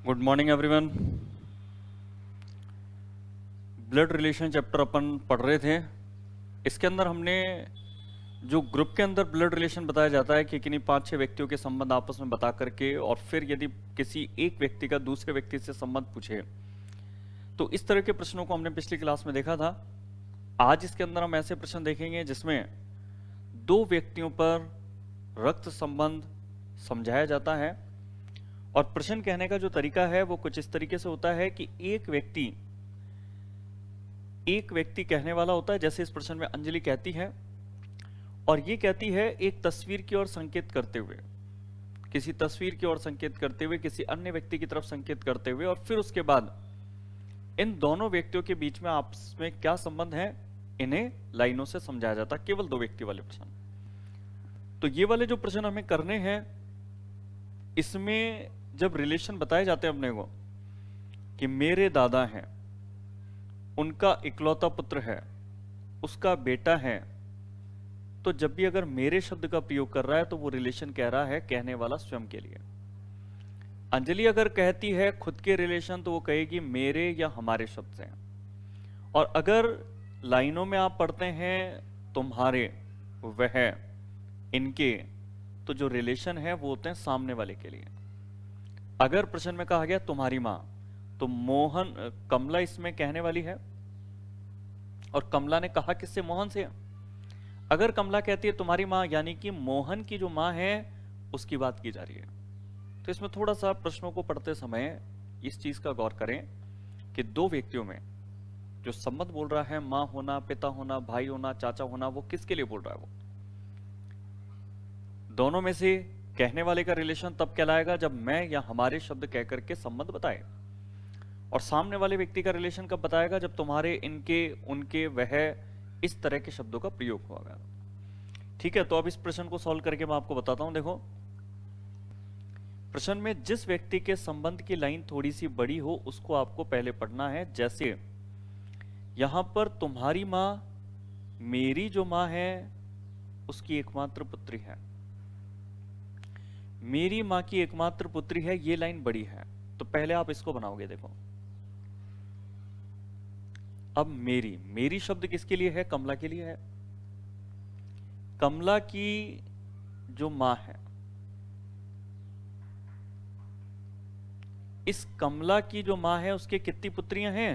Good morning everyone. Blood relation chapter अपन पढ़ रहे थे। इसके अंदर हमने जो ग्रुप के अंदर ब्लड रिलेशन बताया जाता है कि किन्हीं 5-6 व्यक्तियों के संबंध आपस में बता करके और फिर यदि किसी एक व्यक्ति का दूसरे व्यक्ति से संबंध पूछे तो इस तरह के प्रश्नों को हमने पिछली क्लास में देखा था। आज इसके अंदर हम ऐसे प्रश्न देखेंगे जिसमें दो व्यक्तियों पर रक्त संबंध समझाया जाता है और प्रश्न कहने का जो तरीका है वो कुछ इस तरीके से होता है कि एक व्यक्ति कहने वाला होता है, जैसे इस प्रश्न में अंजलि कहती है और ये कहती है एक तस्वीर की ओर संकेत करते हुए, किसी तस्वीर की ओर संकेत करते हुए, किसी अन्य व्यक्ति की तरफ संकेत करते हुए, और फिर उसके बाद इन दोनों व्यक्तियों के बीच में आपस में क्या संबंध है इन्हें लाइनों से समझाया जाता है। केवल दो व्यक्ति वाले प्रश्न। तो ये वाले जो प्रश्न हमें करने हैं इसमें जब रिलेशन बताए जाते हैं अपने को कि मेरे दादा हैं, उनका इकलौता पुत्र है, उसका बेटा है, तो जब भी अगर मेरे शब्द का प्रयोग कर रहा है तो वो रिलेशन कह रहा है कहने वाला स्वयं के लिए। अंजलि अगर कहती है खुद के रिलेशन तो वो कहेगी मेरे या हमारे शब्द से। और अगर लाइनों में आप पढ़ते हैं तुम्हारे, वह, इनके, तो जो रिलेशन है वो होते हैं सामने वाले के लिए। अगर प्रश्न में कहा गया तुम्हारी मां, तो कमला इसमें कहने वाली है और कमला ने कहा किससे? मोहन से। अगर कमला कहती है तुम्हारी मां, यानी कि मोहन की जो मां है उसकी बात की जा रही है। तो इसमें थोड़ा सा प्रश्नों को पढ़ते समय इस चीज का गौर करें कि दो व्यक्तियों में जो संबंध बोल रहा है, मां होना, पिता होना, भाई होना, चाचा होना, वो किसके लिए बोल रहा है? वो दोनों में से कहने वाले का रिलेशन तब कहलाएगा जब मैं या हमारे शब्द कहकर के संबंध बताए, और सामने वाले व्यक्ति का रिलेशन कब बताएगा? जब तुम्हारे, इनके, उनके, वह, इस तरह के शब्दों का प्रयोग होगा। ठीक है, तो अब इस प्रश्न को सॉल्व करके मैं आपको बताता हूं। देखो, प्रश्न में जिस व्यक्ति के संबंध की लाइन थोड़ी सी बड़ी हो उसको आपको पहले पढ़ना है। जैसे यहां पर तुम्हारी मां, मेरी जो मां है उसकी एकमात्र पुत्री है, मेरी मां की एकमात्र पुत्री है, ये लाइन बड़ी है। तो पहले आप इसको बनाओगे। देखो, अब मेरी शब्द किसके लिए है? कमला के लिए है। कमला की जो मां है, इस कमला की जो मां है उसके कितनी पुत्रियां हैं?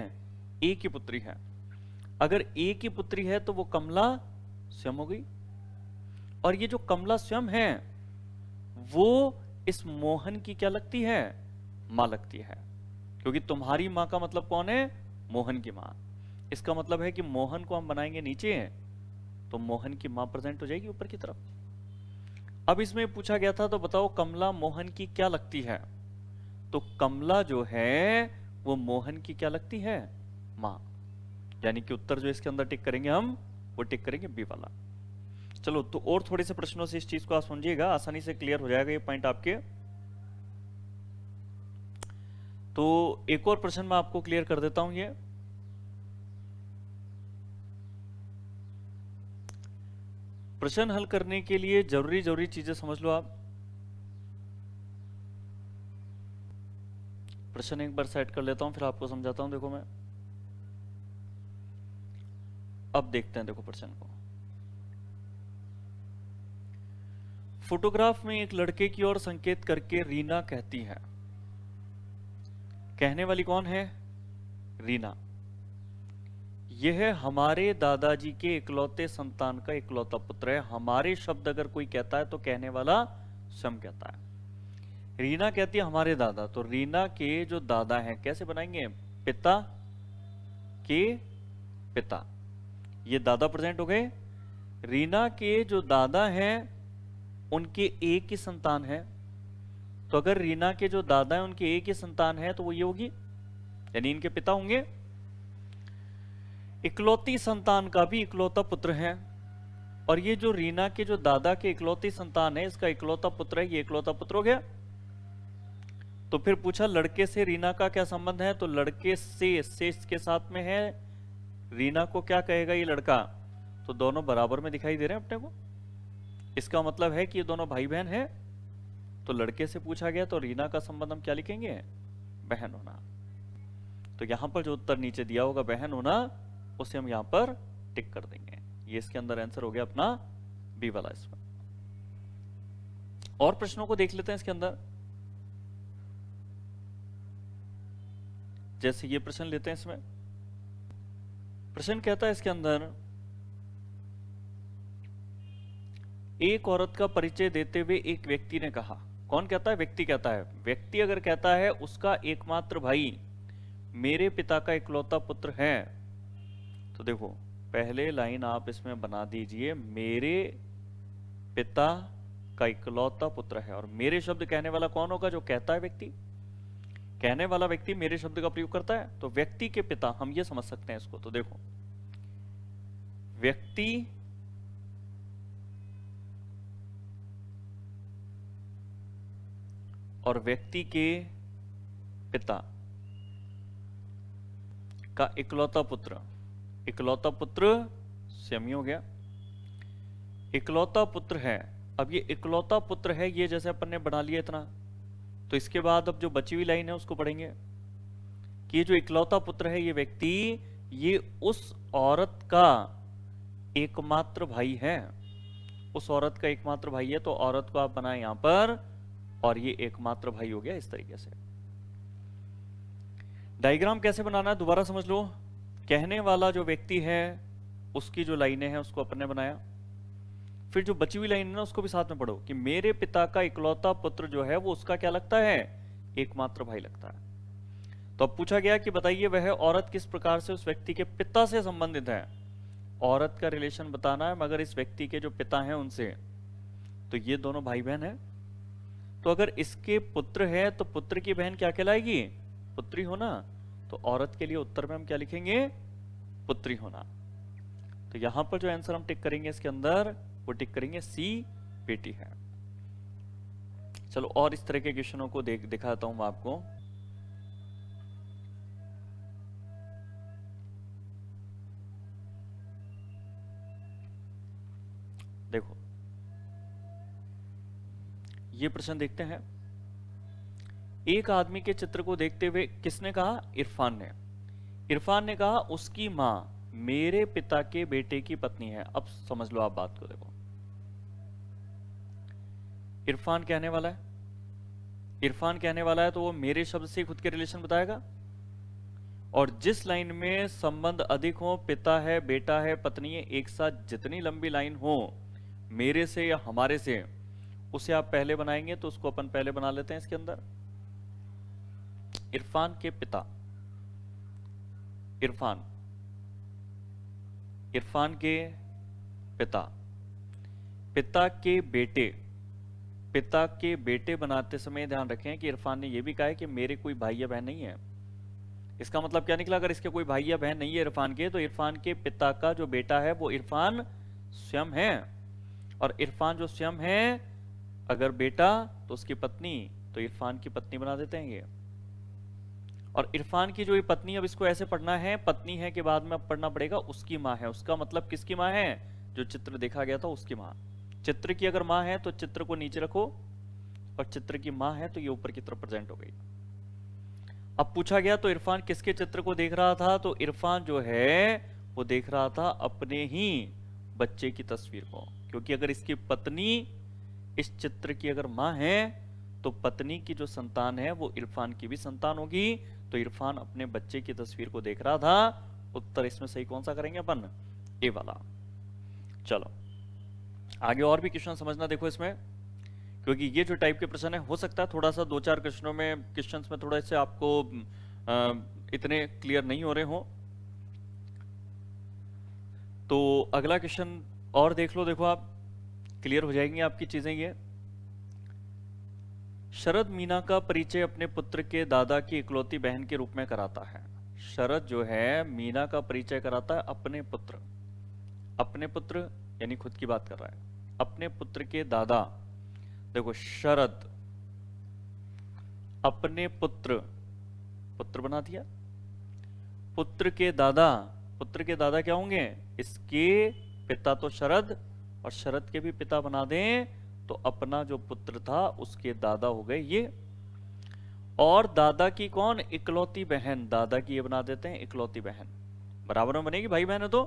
एक ही पुत्री है। अगर एक ही पुत्री है तो वो कमला स्वयं हो गई, और ये जो कमला स्वयं है वो इस मोहन की क्या लगती है? मां लगती है, क्योंकि तुम्हारी मां का मतलब कौन है? मोहन की मां। इसका मतलब है कि मोहन को हम बनाएंगे नीचे तो मोहन की मां प्रेजेंट हो जाएगी ऊपर की तरफ। अब इसमें पूछा गया था तो बताओ कमला मोहन की क्या लगती है? तो कमला जो है वो मोहन की क्या लगती है? मां। यानी कि उत्तर जो इसके अंदर टिक करेंगे हम, वो टिक करेंगे बी वाला। चलो, तो और थोड़े से प्रश्नों से इस चीज को आप समझिएगा, आसानी से क्लियर हो जाएगा ये पॉइंट आपके। तो एक और प्रश्न मैं आपको क्लियर कर देता हूं। ये प्रश्न हल करने के लिए जरूरी चीजें समझ लो आप। प्रश्न एक बार सेट कर लेता हूं फिर आपको समझाता हूं। देखो, मैं अब देखते हैं। देखो प्रश्न को, फोटोग्राफ में एक लड़के की ओर संकेत करके रीना कहती है, कहने वाली कौन है? रीना। यह हमारे दादाजी के इकलौते संतान का इकलौता पुत्र है। हमारे शब्द अगर कोई कहता है तो कहने वाला स्वयं कहता है। रीना कहती है हमारे दादा, तो रीना के जो दादा हैं कैसे बनाएंगे? पिता के पिता, ये दादा प्रेजेंट हो गए। रीना के जो दादा हैं उनके एक ही संतान है, तो अगर रीना के जो दादा हैं उनके एक ही संतान है तो वो ये होगी, यानी इनके पिता होंगे। इकलौती संतान का भी इकलौता पुत्र है, और ये जो रीना के जो दादा के इकलौती संतान है इसका इकलौता पुत्र है, ये इकलौता पुत्र हो गया। तो फिर पूछा लड़के से रीना का क्या संबंध है? तो लड़के से इसके साथ में है, रीना को क्या कहेगा ये लड़का? तो दोनों बराबर में दिखाई दे रहे हैं अपने को। इसका मतलब है कि ये दोनों भाई बहन हैं। तो लड़के से पूछा गया तो रीना का संबंध हम क्या लिखेंगे? बहन होना। तो यहां पर जो उत्तर नीचे दिया होगा बहन होना, उसे हम यहां पर टिक कर देंगे। ये इसके अंदर आंसर हो गया अपना बी वाला। इसमें और प्रश्नों को देख लेते हैं इसके अंदर। जैसे ये प्रश्न लेते हैं, इसमें प्रश्न कहता है इसके अंदर, एक औरत का परिचय देते हुए एक व्यक्ति ने कहा। कौन कहता है? व्यक्ति कहता है। व्यक्ति अगर कहता है उसका एकमात्र भाई मेरे पिता का इकलौता पुत्र है, तो देखो पहले लाइन आप इसमें बना दीजिए, मेरे पिता का इकलौता पुत्र है। और मेरे शब्द कहने वाला कौन होगा? जो कहता है व्यक्ति। कहने वाला व्यक्ति मेरे शब्द का प्रयोग करता है, तो व्यक्ति के पिता, हम ये समझ सकते हैं इसको। तो देखो व्यक्ति और व्यक्ति के पिता का इकलौता पुत्र, इकलौता पुत्र सेमी हो गया, इकलौता पुत्र है। अब ये इकलौता पुत्र है, ये जैसे अपन ने बना लिया इतना, तो इसके बाद अब जो बची हुई लाइन है उसको पढ़ेंगे कि ये जो इकलौता पुत्र है, ये व्यक्ति, ये उस औरत का एकमात्र भाई है। उस औरत का एकमात्र भाई है, तो औरत को आप बनाए यहां पर, और ये एकमात्र भाई हो गया इस तरीके से। डायग्राम कैसे बनाना है दोबारा समझ लो। कहने वाला जो व्यक्ति है उसकी जो लाइनें हैं उसको अपन ने बनाया, फिर जो बची हुई लाइन है ना उसको भी साथ में पढ़ो कि मेरे पिता का इकलौता पुत्र जो है वो उसका क्या लगता है? एकमात्र भाई लगता है। तो अब पूछा गया कि बताइए वह औरत किस प्रकार से उस व्यक्ति के पिता से संबंधित है। औरत का रिलेशन बताना है, मगर इस व्यक्ति के जो पिता हैं उनसे, तो ये दोनों भाई बहन है। तो अगर इसके पुत्र है तो पुत्र की बहन क्या कहलाएगी? पुत्री होना। तो औरत के लिए उत्तर में हम क्या लिखेंगे? पुत्री होना। तो यहां पर जो आंसर हम टिक करेंगे इसके अंदर, वो टिक करेंगे सी, बेटी है। चलो और इस तरह के क्वेश्चनों को दिखाता हूं मैं आपको। देखो ये प्रश्न देखते हैं। एक आदमी के चित्र को देखते हुए किसने कहा? इरफान ने। इरफान ने कहा उसकी मां मेरे पिता के बेटे की पत्नी है। अब समझ लो आप बात को। देखो इरफान कहने वाला है, इरफान कहने वाला है तो वो मेरे शब्द से खुद के रिलेशन बताएगा, और जिस लाइन में संबंध अधिक हो, पिता है, बेटा है, पत्नी है, एक साथ जितनी लंबी लाइन हो मेरे से या हमारे से, उसे आप पहले बनाएंगे। तो उसको अपन पहले बना लेते हैं इसके अंदर। इरफान के पिता, इरफान, इरफान के पिता, पिता के बेटे, पिता के बेटे बनाते समय ध्यान रखें कि इरफान ने यह भी कहा है कि मेरे कोई भाई या बहन नहीं है। इसका मतलब क्या निकला? अगर इसके कोई भाई या बहन नहीं है इरफान के, तो इरफान के पिता का जो बेटा है वो इरफान स्वयं है। और इरफान जो स्वयं है, अगर बेटा तो उसकी पत्नी, तो इरफान की पत्नी बना देते हैं ये। और इरफान की जो ये पत्नी, अब इसको ऐसे पढ़ना है, पत्नी है के बाद में अब पढ़ना पड़ेगा उसकी मां है। उसका मतलब किसकी मां है? जो चित्र देखा गया था उसकी मां। चित्र की अगर मां है तो चित्र को नीचे रखो, और चित्र की मां है तो ये ऊपर की तरफ प्रेजेंट हो गई। अब पूछा गया तो इरफान किसके चित्र को देख रहा था? तो इरफान जो है वो देख रहा था अपने ही बच्चे की तस्वीर को, क्योंकि अगर इसकी पत्नी इस चित्र की अगर मां है तो पत्नी की जो संतान है वो इरफान की भी संतान होगी। तो इरफान अपने बच्चे की तस्वीर को देख रहा था। उत्तर इसमें सही कौन सा करेंगे अपन? ए वाला। चलो आगे और भी क्वेश्चन समझना देखो इसमें, क्योंकि ये जो टाइप के प्रश्न है, हो सकता है थोड़ा सा दो चार क्वेश्चनों में, क्वेश्चंस में थोड़ा से आपको इतने क्लियर नहीं हो रहे हो। तो अगला क्वेश्चन और देख लो। देखो आप क्लियर हो जाएंगी आपकी चीजें। ये शरद मीना का परिचय अपने पुत्र के दादा की इकलौती बहन के रूप में कराता है। शरद जो है मीना का परिचय कराता है अपने पुत्र, अपने पुत्र यानी खुद की बात कर रहा है, अपने पुत्र के दादा। देखो शरद अपने पुत्र, पुत्र बना दिया, पुत्र के दादा, पुत्र के दादा क्या होंगे? इसके पिता तो शरद, और शरद के भी पिता बना दें तो अपना जो पुत्र था उसके दादा हो गए ये। और दादा की कौन, इकलौती बहन, दादा की ये बना देते हैं इकलौती बहन, बराबर में बनेगी भाई बहन है। तो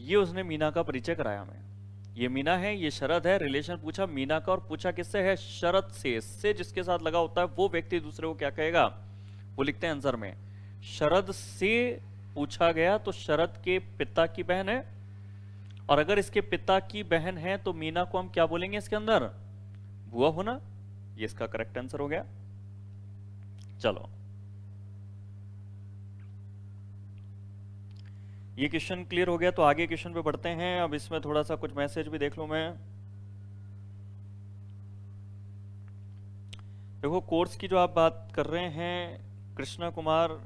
ये उसने मीना का परिचय कराया हमें, ये मीना है, ये शरद है। रिलेशन पूछा मीना का और पूछा किससे है, शरद से जिसके साथ लगा होता है वो व्यक्ति दूसरे को क्या कहेगा, वो लिखते हैं आंसर में। शरद से पूछा गया तो शरद के पिता की बहन है, और अगर इसके पिता की बहन है तो मीना को हम क्या बोलेंगे इसके अंदर, बुआ होना। ये इसका करेक्ट आंसर हो गया। चलो ये क्वेश्चन क्लियर हो गया, तो आगे क्वेश्चन पे बढ़ते हैं। अब इसमें थोड़ा सा कुछ मैसेज भी देख लूं मैं। देखो कोर्स की जो आप बात कर रहे हैं कृष्णा कुमार,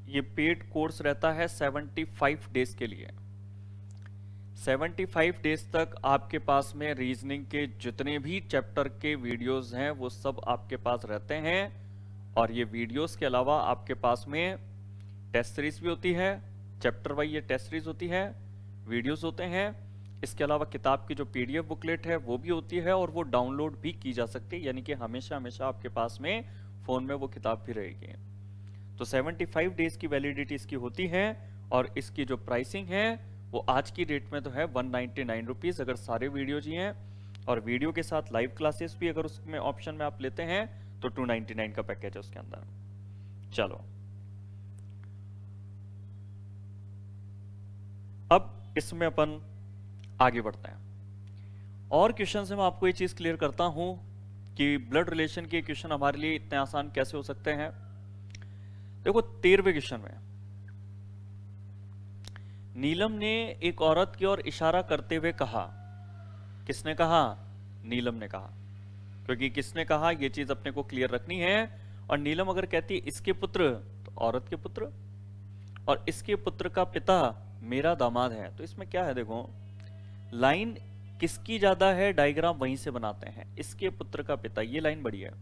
ये पेड कोर्स रहता है 75 डेज के लिए। 75 डेज तक आपके पास में रीजनिंग के जितने भी चैप्टर के वीडियोस हैं वो सब आपके पास रहते हैं, और ये वीडियोस के अलावा आपके पास में टेस्ट सीरीज भी होती है, चैप्टर वाइज ये टेस्ट सीरीज होती है, वीडियोस होते हैं। इसके अलावा किताब की जो पीडीएफ बुकलेट है वो भी होती है, और वो डाउनलोड भी की जा सकती है, यानी कि हमेशा हमेशा आपके पास में फोन में वो किताब भी रहेगी। तो 75 डेज की वैलिडिटी इसकी होती है, और इसकी जो प्राइसिंग है वो आज की डेट में तो है 199 रुपीज़ अगर सारे वीडियो जी हैं, और वीडियो के साथ लाइव क्लासेस भी अगर उसमें ऑप्शन में आप लेते हैं तो 299 का पैकेज है उसके अंदर। चलो अब इसमें अपन आगे बढ़ते हैं, और क्वेश्चन से मैं आपको ये चीज क्लियर करता हूं कि ब्लड रिलेशन के क्वेश्चन हमारे लिए इतने आसान कैसे हो सकते हैं। देखो 13वें क्वेश्चन में नीलम ने एक औरत की ओर इशारा करते हुए कहा, किसने कहा, नीलम ने कहा, क्योंकि किसने कहा ये चीज अपने को क्लियर रखनी है। और नीलम अगर कहती है इसके पुत्र, तो औरत के पुत्र, और इसके पुत्र का पिता मेरा दामाद है। तो इसमें क्या है, देखो लाइन किसकी ज्यादा है, डायग्राम वहीं से बनाते हैं। इसके पुत्र का पिता, ये लाइन बड़ी है,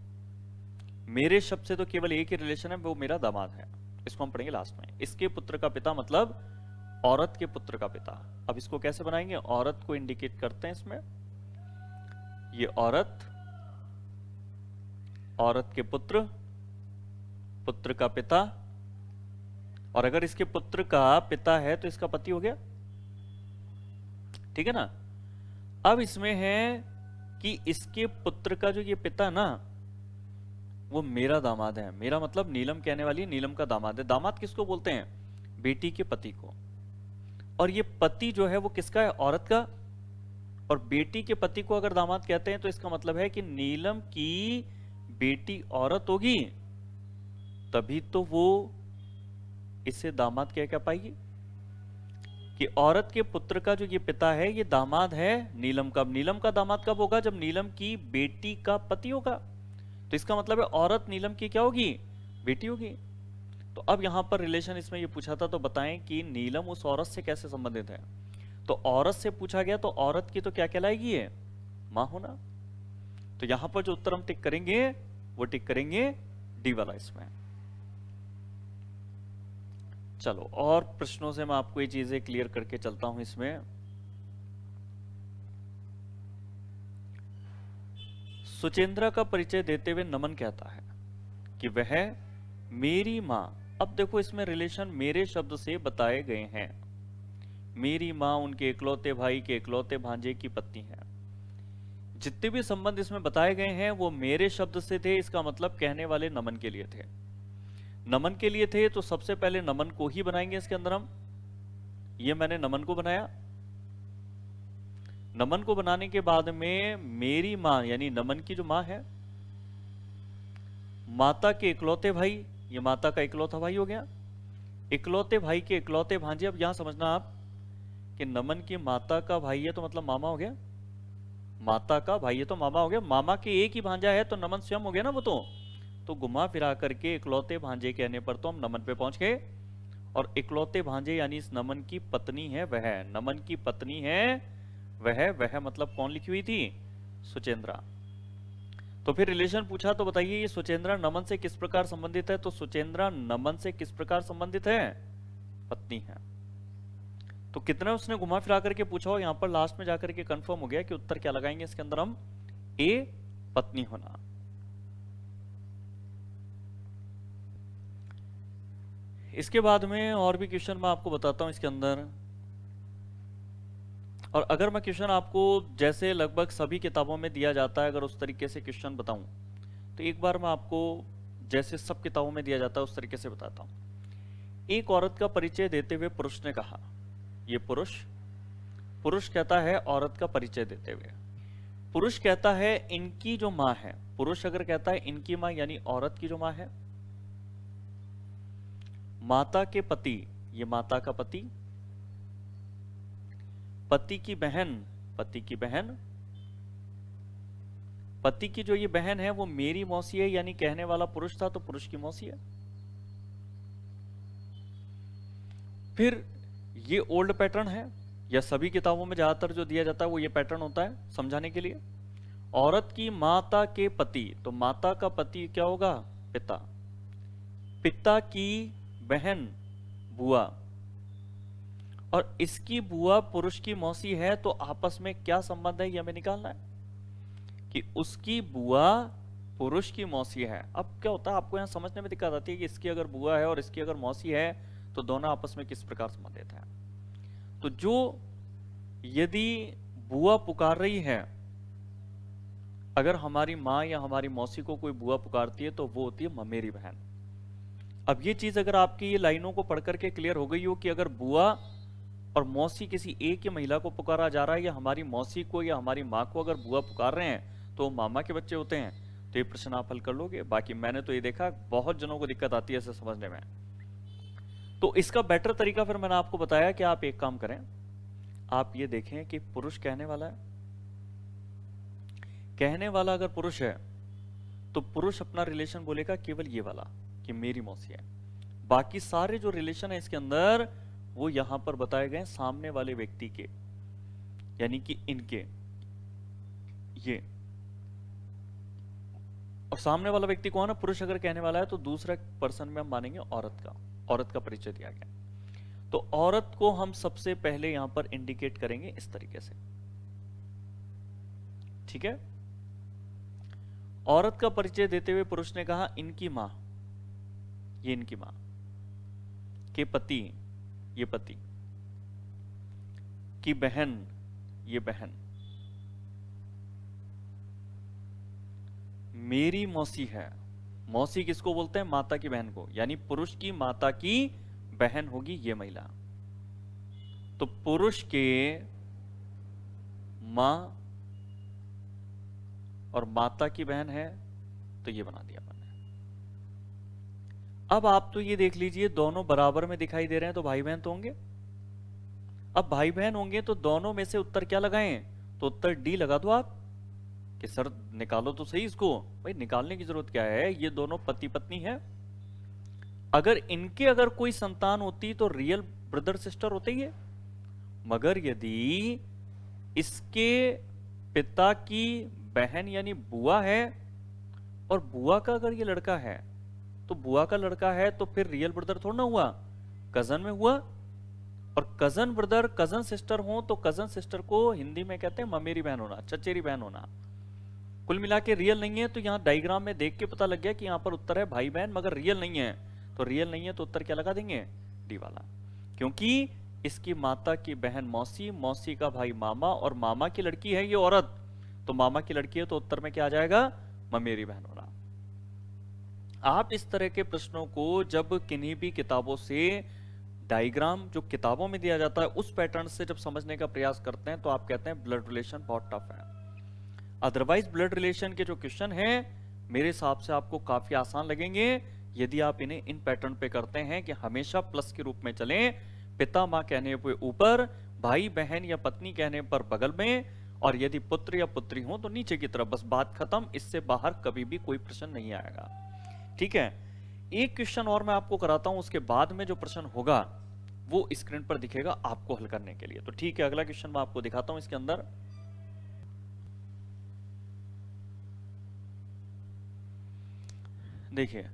मेरे शब्द से तो केवल एक ही रिलेशन है, वो मेरा दामाद है, इसको हम पढ़ेंगे लास्ट में। इसके पुत्र का पिता मतलब औरत के पुत्र का पिता। अब इसको कैसे बनाएंगे, औरत को इंडिकेट करते हैं इसमें, ये औरत, औरत के पुत्र, पुत्र का पिता, और अगर इसके पुत्र का पिता है तो इसका पति हो गया, ठीक है ना। अब इसमें है कि इसके पुत्र का जो ये पिता ना वो मेरा दामाद है। मेरा मतलब नीलम कहने वाली है, नीलम का दामाद है। दामाद किसको बोलते हैं, बेटी के पति को, और ये पति जो है वो किसका है, औरत का। और बेटी के पति को अगर दामाद कहते हैं तो इसका मतलब है कि नीलम की बेटी औरत होगी, तभी तो वो इसे दामाद कह पाएगी, कि औरत के पुत्र का जो ये पिता है ये दामाद है नीलम का। नीलम का दामाद कब होगा, जब नीलम की बेटी का पति होगा। तो इसका मतलब है औरत नीलम की क्या होगी, बेटी होगी। तो अब यहां पर रिलेशन इसमें ये पूछा था, तो बताएं कि नीलम उस औरत से कैसे संबंधित है। तो औरत से पूछा गया, तो औरत की तो क्या कहलाएगी, है मां होना। तो यहां पर जो उत्तर हम टिक करेंगे वो टिक करेंगे डी वाला इसमें। चलो और प्रश्नों से मैं आपको ये चीजें क्लियर करके चलता हूं इसमें। सुचेंद्रा का परिचय देते हुए नमन कहता है कि वह मेरी मां, अब देखो इसमें रिलेशन मेरे शब्द से बताए गए हैं। मेरी मां उनके इकलौते भाई के इकलौते भांजे की पत्नी है। जितने भी संबंध इसमें बताए गए हैं वो मेरे शब्द से थे, इसका मतलब कहने वाले नमन के लिए थे। नमन के लिए थे तो सबसे पहले नमन को ही बनाएंगे इसके अंदर हम। ये मैंने नमन को बनाया, नमन को बनाने के बाद में मेरी मां यानी नमन की जो मां है, माता के इकलौते भाई, ये माता का इकलौता भाई हो गया, इकलौते भाई के इकलौते भांजे। अब यहां समझना आप कि नमन की माता का भाई है तो मतलब मामा हो गया, माता का भाई है तो मामा हो गया। मामा के एक ही भांजा है तो नमन स्वयं हो गया ना वो तो घुमा फिरा करके इकलौते भांजे कहने पर तो हम नमन पे पहुंच गए। और इकलौते भांजे यानी इस नमन की पत्नी है वह, नमन की पत्नी है वह मतलब कौन लिखी हुई थी, सुचेंद्रा। तो फिर रिलेशन पूछा तो बताइए ये सुचेंद्रा नमन से किस प्रकार संबंधित है। तो सुचेंद्रा नमन से किस प्रकार संबंधित है, पत्नी है। तो कितना उसने घुमा फिरा करके पूछा हो, यहां पर लास्ट में जाकर के कंफर्म हो गया कि उत्तर क्या लगाएंगे इसके अंदर हम, ए पत्नी होना। इसके बाद में और भी क्वेश्चन मैं आपको बताता हूं इसके अंदर। और अगर मैं क्वेश्चन आपको जैसे लगभग सभी किताबों में दिया जाता है, अगर उस तरीके से क्वेश्चन बताऊं, तो एक बार मैं आपको जैसे सब किताबों में दिया जाता है उस तरीके से बताता हूं। एक औरत का परिचय देते हुए पुरुष ने कहा, ये पुरुष कहता है औरत का परिचय देते हुए, पुरुष कहता है इनकी जो मां है, पुरुष अगर कहता है इनकी मां यानी औरत की जो मां है, माता के पति, ये माता का पति, पति की बहन, पति की बहन, पति की जो ये बहन है वो मेरी मौसी है, यानी कहने वाला पुरुष था तो पुरुष की मौसी है। फिर ये ओल्ड पैटर्न है, या सभी किताबों में ज्यादातर जो दिया जाता है वो ये पैटर्न होता है समझाने के लिए। औरत की माता के पति, तो माता का पति क्या होगा, पिता, पिता की बहन बुआ, और इसकी बुआ पुरुष की मौसी है, तो आपस में क्या संबंध है ये हमें निकालना है कि उसकी बुआ पुरुष की मौसी है। अब क्या होता है आपको यहां समझने में दिक्कत आती है कि इसकी अगर बुआ है और इसकी अगर मौसी है तो दोनों आपस में किस प्रकार संबंधित है। तो जो यदि बुआ पुकार रही है, अगर हमारी मां या हमारी मौसी को कोई बुआ पुकारती है तो वो होती है ममेरी बहन। अब ये चीज अगर आपकी ये लाइनों को पढ़ करके क्लियर हो गई हो कि अगर बुआ और मौसी किसी एक ही महिला को पुकारा जा रहा है, या हमारी मौसी को या हमारी माँ को अगर बुआ पुकार रहे हैं तो मामा के बच्चे होते हैं, तो ये प्रश्न आप हल कर लोगे। बाकी मैंने तो ये देखा बहुत जनों को दिक्कत आती है इसे समझने में। तो इसका बेटर तरीका फिर मैंने आपको बताया कि आप एक काम करें, आप ये देखें कि पुरुष कहने वाला है, कहने वाला अगर पुरुष है तो पुरुष अपना रिलेशन बोलेगा केवल ये वाला कि मेरी मौसी है। बाकी सारे जो रिलेशन है इसके अंदर वो यहां पर बताए गए सामने वाले व्यक्ति के, यानी कि इनके, ये। और सामने वाला व्यक्ति कौन है, पुरुष अगर कहने वाला है तो दूसरा पर्सन में हम मानेंगे औरत का परिचय दिया गया। तो औरत को हम सबसे पहले यहां पर इंडिकेट करेंगे इस तरीके से, ठीक है। औरत का परिचय देते हुए पुरुष ने कहा इनकी मां, ये इनकी मां, के पति, ये पति, की बहन, ये बहन, मेरी मौसी है। मौसी किसको बोलते हैं, माता की बहन को, यानी पुरुष की माता की बहन होगी ये महिला। तो पुरुष के मां और माता की बहन है, तो ये बना दिया मैंने। अब आप तो ये देख लीजिए दोनों बराबर में दिखाई दे रहे हैं, तो भाई बहन तो होंगे। अब भाई बहन होंगे तो दोनों में से उत्तर क्या लगाएं, तो उत्तर डी लगा दो आप कि सर निकालो तो सही इसको। भाई निकालने की जरूरत क्या है, ये दोनों पति पत्नी है। अगर इनके अगर कोई संतान होती तो रियल ब्रदर सिस्टर होते ही है, मगर यदि इसके पिता की बहन यानी बुआ है, और बुआ का अगर ये लड़का है, तो बुआ का लड़का है तो फिर रियल ब्रदर थोड़ा ना हुआ, कजन में हुआ। और कजन ब्रदर कजन सिस्टर हो तो कजन सिस्टर को हिंदी में कहते हैं ममेरी बहन होना, चचेरी बहन होना। कुल मिला के रियल नहीं है, तो यहां डायग्राम में देख के पता लग गया कि यहां पर उत्तर है भाई बहन, मगर रियल नहीं है। तो रियल नहीं है तो उत्तर क्या लगा देंगे, डी वाला, क्योंकि इसकी माता की बहन मौसी, मौसी का भाई मामा, और मामा की लड़की है ये औरत, तो मामा की लड़की है तो उत्तर में क्या आ जाएगा, ममेरी बहन होना। आप इस तरह के प्रश्नों को जब किन्हीं भी किताबों से डायग्राम जो किताबों में दिया जाता है उस पैटर्न से जब समझने का प्रयास करते हैं तो आप कहते हैं ब्लड रिलेशन बहुत टफ है। अदरवाइज ब्लड रिलेशन के जो क्वेश्चन हैं मेरे हिसाब से आपको काफी आसान लगेंगे यदि आप इन्हें इन पैटर्न पे करते हैं कि हमेशा प्लस के रूप में चलें, पिता मां कहने पे ऊपर, भाई बहन या पत्नी कहने पर बगल में, और यदि पुत्र या पुत्री हो तो नीचे की तरफ, बस बात खत्म। इससे बाहर कभी भी कोई प्रश्न नहीं आएगा, ठीक है। एक क्वेश्चन और मैं आपको कराता हूं, उसके बाद में जो प्रश्न होगा वो स्क्रीन पर दिखेगा आपको हल करने के लिए। तो ठीक है, अगला क्वेश्चन मैं आपको दिखाता हूं इसके अंदर। देखिए,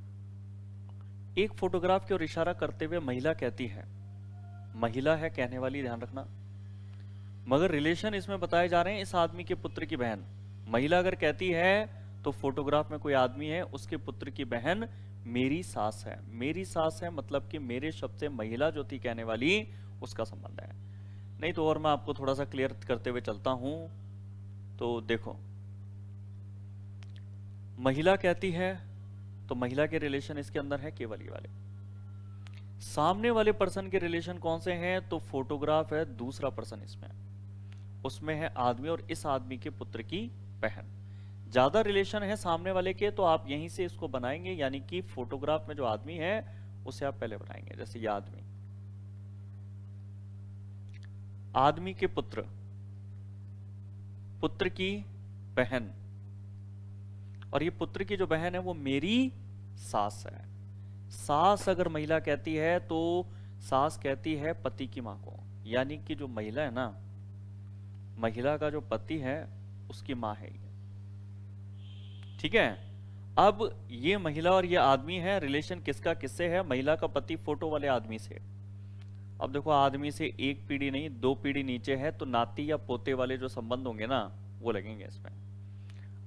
एक फोटोग्राफ की ओर इशारा करते हुए महिला कहती है, महिला है कहने वाली, ध्यान रखना, मगर रिलेशन इसमें बताए जा रहे हैं इस आदमी के पुत्र की बहन। महिला अगर कहती है तो फोटोग्राफ में कोई आदमी है, उसके पुत्र की बहन मेरी सास है। मेरी सास है मतलब कि मेरे शब्द से महिला जो थी कहने वाली, उसका संबंध है। नहीं तो और मैं आपको थोड़ा सा क्लियर करते हुए चलता हूं। तो देखो, महिला कहती है तो महिला के रिलेशन इसके अंदर है केवल ये वाले। सामने वाले पर्सन के रिलेशन कौन से हैं? तो फोटोग्राफ है दूसरा पर्सन इसमें, उसमें है आदमी और इस आदमी के पुत्र की बहन। ज्यादा रिलेशन है सामने वाले के, तो आप यहीं से इसको बनाएंगे, यानी कि फोटोग्राफ में जो आदमी है उसे आप पहले बनाएंगे। जैसे ये आदमी, आदमी के पुत्र, पुत्र की बहन, और ये पुत्र की जो बहन है वो मेरी सास है। सास अगर महिला कहती है तो सास कहती है पति की मां को, यानी कि जो महिला है ना, महिला का जो पति है उसकी मां है ये। ठीक है। अब ये महिला और ये आदमी है, रिलेशन किसका किससे है? महिला का पति फोटो वाले आदमी से। अब देखो, आदमी से एक पीढ़ी नहीं 2 पीढ़ी नीचे है, तो नाती या पोते वाले जो संबंध होंगे ना वो लगेंगे इसमें।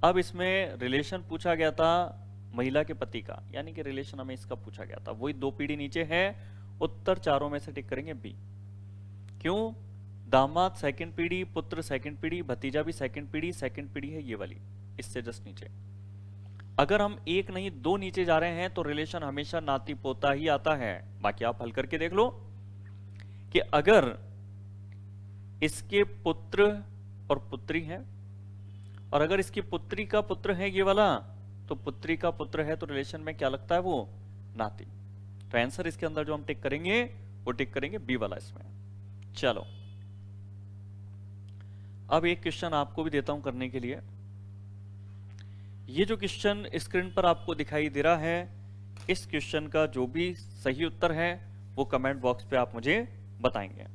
अब इसमें रिलेशन पूछा गया था महिला के पति का, यानी कि रिलेशन हमें इसका पूछा गया था, वही 2 पीढ़ी नीचे है। उत्तर चारों में से टिक करेंगे बी। क्यों? दामाद सेकंड पीढ़ी, पुत्र सेकंड पीढ़ी, भतीजा भी सेकंड पीढ़ी है ये वाली, इससे जस्ट नीचे। अगर हम एक नहीं 2 नीचे जा रहे हैं तो रिलेशन हमेशा नाती पोता ही आता है। बाकी आप हल करके देख लो कि अगर इसके पुत्र और पुत्री है, और अगर इसकी पुत्री का पुत्र है ये वाला, तो पुत्री का पुत्र है तो रिलेशन में क्या लगता है? वो नाती। तो आंसर इसके अंदर जो हम टिक करेंगे वो टिक करेंगे बी वाला इसमें। चलो, अब एक क्वेश्चन आपको भी देता हूं करने के लिए। ये जो क्वेश्चन स्क्रीन पर आपको दिखाई दे रहा है, इस क्वेश्चन का जो भी सही उत्तर है वो कमेंट बॉक्स पे आप मुझे बताएंगे।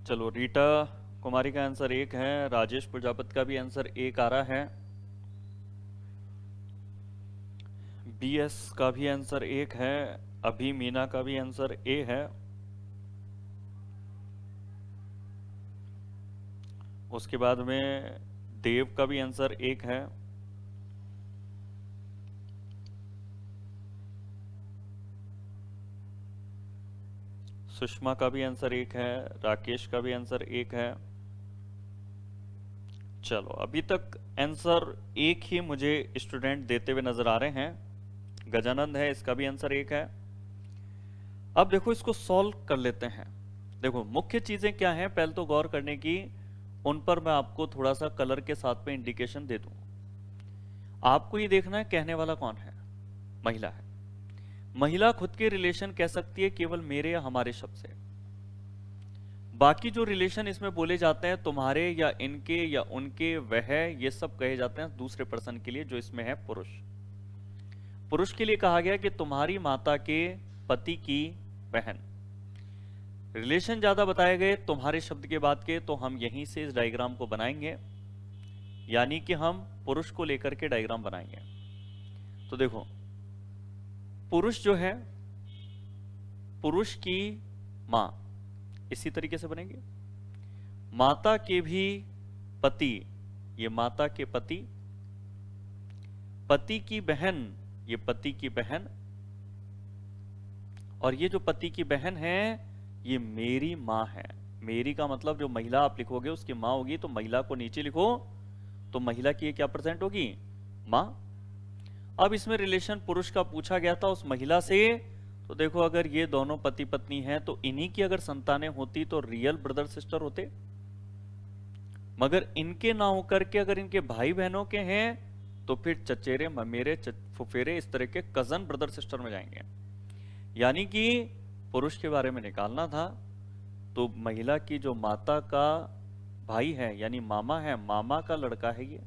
चलो, रीटा कुमारी का आंसर 1 है, राजेश प्रजापति का भी आंसर 1 आ रहा है, बीएस का भी आंसर 1 है, अभी मीना का भी आंसर ए है, उसके बाद में देव का भी आंसर 1 है, सुषमा का भी आंसर 1 है, राकेश का भी आंसर 1 है। चलो, अभी तक आंसर 1 ही मुझे स्टूडेंट देते हुए नजर आ रहे हैं। गजानंद है, इसका भी आंसर 1 है। अब देखो, इसको सॉल्व कर लेते हैं। देखो, मुख्य चीजें क्या हैं पहले तो गौर करने की, उन पर मैं आपको थोड़ा सा कलर के साथ में इंडिकेशन दे दूं। आपको ये देखना है कहने वाला कौन है? महिला है। महिला खुद के रिलेशन कह सकती है केवल मेरे या हमारे शब्द से। बाकी जो रिलेशन इसमें बोले जाते हैं तुम्हारे या इनके या उनके, वह, ये सब कहे जाते हैं दूसरे पर्सन के लिए, जो इसमें है पुरुष। पुरुष के लिए कहा गया कि तुम्हारी माता के पति की बहन। रिलेशन ज्यादा बताए गए तुम्हारे शब्द के बाद के, तो हम यहीं से इस डायग्राम को बनाएंगे, यानी कि हम पुरुष को लेकर के डायग्राम बनाएंगे। तो देखो, पुरुष जो है, पुरुष की मां इसी तरीके से बनेंगे। माता के भी पति, ये माता के पति, पति की बहन, ये पति की बहन, और ये जो पति की बहन है ये मेरी मां है। मेरी का मतलब जो महिला आप लिखोगे उसकी मां होगी, तो महिला को नीचे लिखो, तो महिला की ये क्या प्रेजेंट होगी? मां। अब इसमें रिलेशन पुरुष का पूछा गया था उस महिला से, तो देखो अगर ये दोनों पति पत्नी हैं तो इन्हीं की अगर संतानें होती तो रियल ब्रदर सिस्टर होते, मगर इनके ना होकर के अगर इनके भाई बहनों के हैं तो फिर चचेरे ममेरे फुफेरे इस तरह के कजन ब्रदर सिस्टर में जाएंगे। यानी कि पुरुष के बारे में निकालना था तो महिला की जो माता का भाई है यानी मामा है, मामा का लड़का है ये।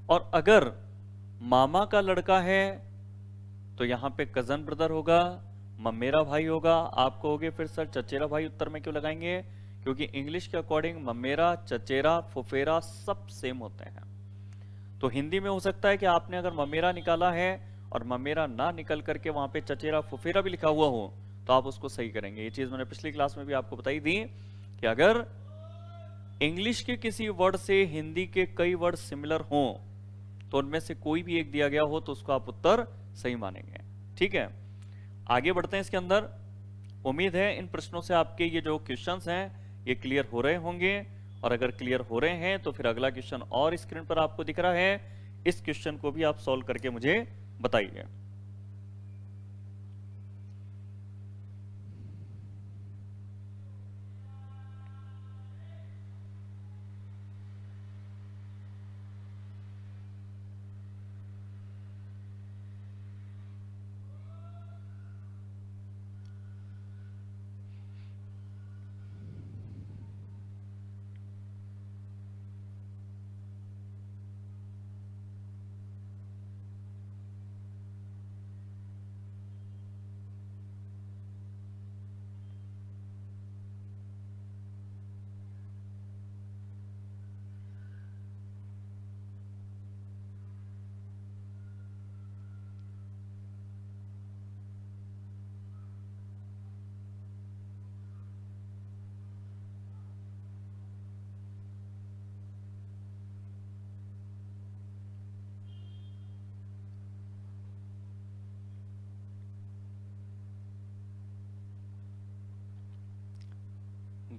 और अगर मामा का लड़का है तो यहां पे कजन ब्रदर होगा, ममेरा भाई होगा। आप कहोगे फिर सर चचेरा भाई उत्तर में क्यों लगाएंगे? क्योंकि इंग्लिश के अकॉर्डिंग ममेरा, चचेरा, फुफेरा सब सेम होते हैं। तो हिंदी में हो सकता है कि आपने अगर ममेरा निकाला है और ममेरा ना निकल करके वहां पे चचेरा फुफेरा भी लिखा हुआ हो तो आप उसको सही करेंगे। ये चीज मैंने पिछली क्लास में भी आपको बताई थी कि अगर इंग्लिश के किसी वर्ड से हिंदी के कई वर्ड सिमिलर हों तो उनमें से कोई भी एक दिया गया हो तो उसको आप उत्तर सही मानेंगे। ठीक है, आगे बढ़ते हैं इसके अंदर। उम्मीद है इन प्रश्नों से आपके ये जो क्वेश्चंस हैं ये क्लियर हो रहे होंगे, और अगर क्लियर हो रहे हैं तो फिर अगला क्वेश्चन और स्क्रीन पर आपको दिख रहा है, इस क्वेश्चन को भी आप सॉल्व करके मुझे बताइए।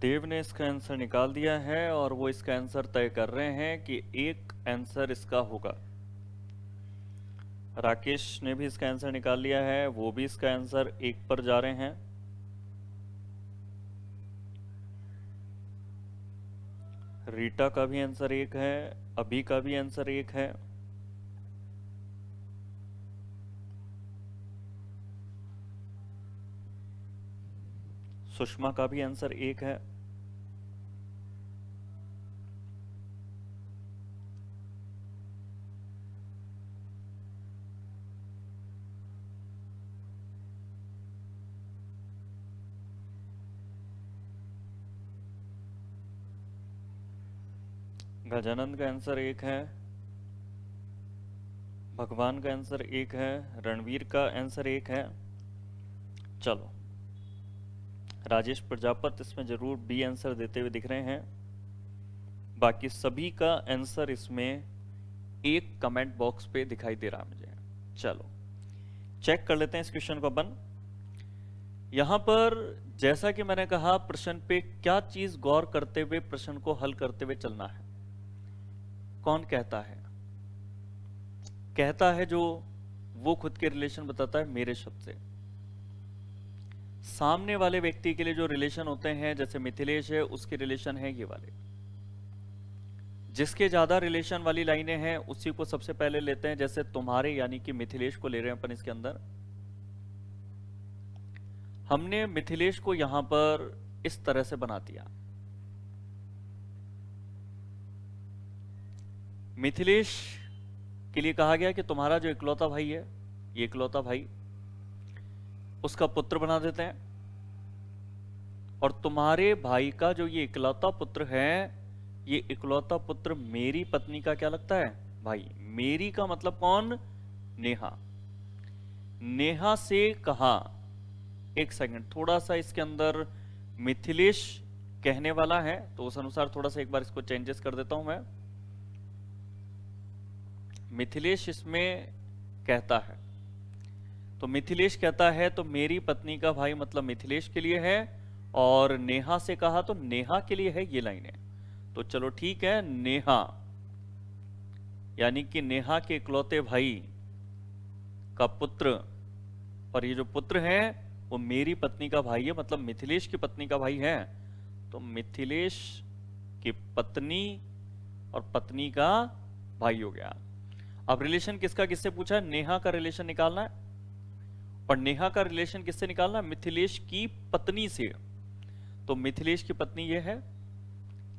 देव ने इसका आंसर निकाल दिया है और वो इसका आंसर तय कर रहे हैं कि एक आंसर इसका होगा। राकेश ने भी इसका आंसर निकाल लिया है, वो भी इसका आंसर एक पर जा रहे हैं। रीटा का भी आंसर एक है, अभी का भी आंसर एक है। सुषमा का भी आंसर एक है। गजानंद का आंसर एक है, भगवान का आंसर एक है, रणवीर का आंसर एक है। चलो, राजेश प्रजापत इसमें जरूर बी आंसर देते हुए दिख रहे हैं। बाकी सभी का आंसर इसमें एक कमेंट बॉक्स पे दिखाई दे रहा मुझे। चलो चेक कर लेते हैं इस क्वेश्चन को अपन। यहां पर जैसा कि मैंने कहा प्रश्न पे क्या चीज गौर करते हुए प्रश्न को हल करते हुए चलना है। कौन कहता है? कहता है जो वो खुद के रिलेशन बताता है मेरे शब्द से। सामने वाले व्यक्ति के लिए जो रिलेशन होते हैं, जैसे मिथिलेश है उसके रिलेशन है ये वाले। जिसके ज्यादा रिलेशन वाली लाइनें हैं उसी को सबसे पहले लेते हैं, जैसे तुम्हारे यानी कि मिथिलेश को ले रहे हैं अपन इसके अंदर। हमने मिथिलेश को यहां पर इस तरह से बना दिया। मिथिलेश के लिए कहा गया कि तुम्हारा जो इकलौता भाई है, ये इकलौता भाई, उसका पुत्र बना देते हैं। और तुम्हारे भाई का जो ये इकलौता पुत्र है, ये इकलौता पुत्र मेरी पत्नी का क्या लगता है? भाई। मेरी का मतलब कौन? नेहा। नेहा से कहा, एक सेकंड, थोड़ा सा इसके अंदर मिथिलेश कहने वाला है तो उस अनुसार थोड़ा सा एक बार इसको चेंजेस कर देता हूं मैं। मिथिलेश इसमें कहता है, तो मिथिलेश कहता है तो मेरी पत्नी का भाई मतलब मिथिलेश के लिए है, और नेहा से कहा तो नेहा के लिए है ये लाइनें। तो चलो ठीक है, नेहा यानी कि नेहा के इकलौते भाई का पुत्र, और ये जो पुत्र है वो मेरी पत्नी का भाई है, मतलब मिथिलेश की पत्नी का भाई है। तो मिथिलेश की पत्नी और पत्नी का भाई हो गया। अब रिलेशन किसका किससे पूछा है? नेहा का रिलेशन निकालना है, और नेहा का रिलेशन किससे निकालना है? मिथिलेश की पत्नी से। तो मिथिलेश की पत्नी ये है,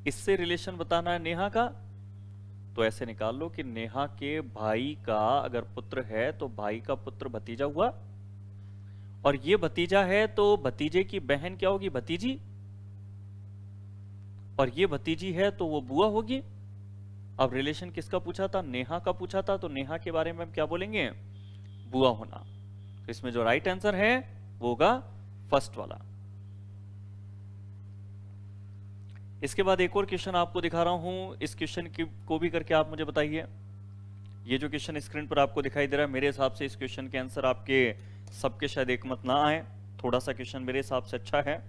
इससे रिलेशन बताना है नेहा का। तो ऐसे निकाल लो कि नेहा के भाई का अगर पुत्र है तो भाई का पुत्र भतीजा हुआ, और ये भतीजा है तो भतीजे की बहन क्या होगी? भतीजी। और ये भतीजी है तो वो बुआ होगी। अब रिलेशन किसका पूछा था? नेहा का पूछा था, तो नेहा के बारे में हम क्या बोलेंगे? बुआ होना। तो इसमें जो राइट आंसर है वो होगा फर्स्ट वाला। इसके बाद एक और क्वेश्चन आपको दिखा रहा हूं, इस क्वेश्चन को भी करके आप मुझे बताइए। ये जो क्वेश्चन स्क्रीन पर आपको दिखाई दे रहा है, मेरे हिसाब से इस क्वेश्चन के आंसर आपके सबके शायद एक मत ना आए, थोड़ा सा क्वेश्चन मेरे हिसाब से अच्छा है।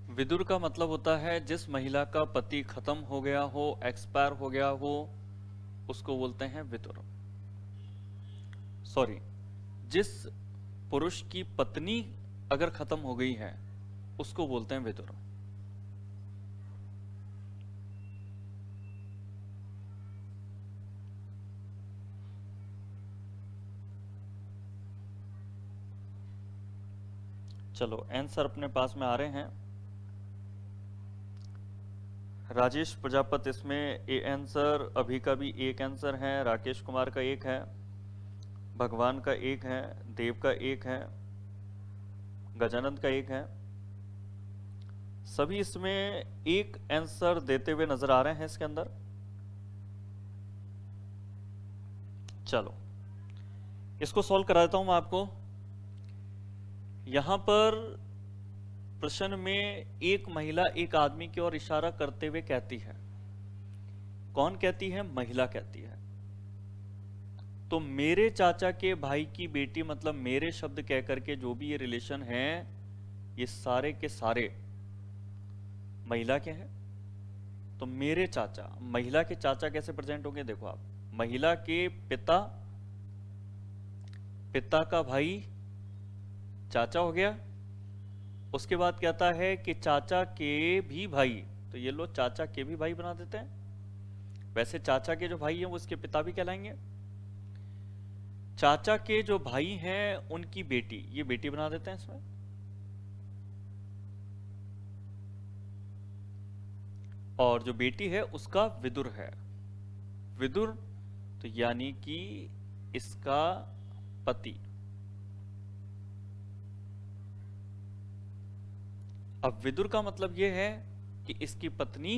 विदुर का मतलब होता है जिस महिला का पति खत्म हो गया हो, एक्सपायर हो गया हो, उसको बोलते हैं विदुर। सॉरी, जिस पुरुष की पत्नी अगर खत्म हो गई है उसको बोलते हैं विदुर। चलो आंसर अपने पास में आ रहे हैं। राजेश प्रजापति इसमें ए आंसर, अभी का भी एक आंसर है, राकेश कुमार का एक है, भगवान का एक है, देव का एक है, गजानंद का एक है। सभी इसमें एक आंसर देते हुए नजर आ रहे हैं इसके अंदर। चलो इसको सॉल्व करा देता हूं मैं आपको। यहां पर प्रश्न में एक महिला एक आदमी की ओर इशारा करते हुए कहती है। कौन कहती है? महिला कहती है। तो मेरे चाचा के भाई की बेटी, मतलब मेरे शब्द कह करके जो भी ये रिलेशन है, ये सारे के सारे महिला के हैं। तो मेरे चाचा, महिला के चाचा कैसे प्रेजेंट होंगे? देखो आप, महिला के पिता, पिता का भाई चाचा हो गया। उसके बाद कहता है कि चाचा के भी भाई, तो ये लोग चाचा के भी भाई बना देते हैं। वैसे चाचा के जो भाई हैं वो उसके पिता भी कहलाएंगे। चाचा के जो भाई हैं उनकी बेटी, ये बेटी बना देते हैं इसमें। और जो बेटी है उसका विदुर है। विदुर तो यानी कि इसका पति। अब विदुर का मतलब यह है कि इसकी पत्नी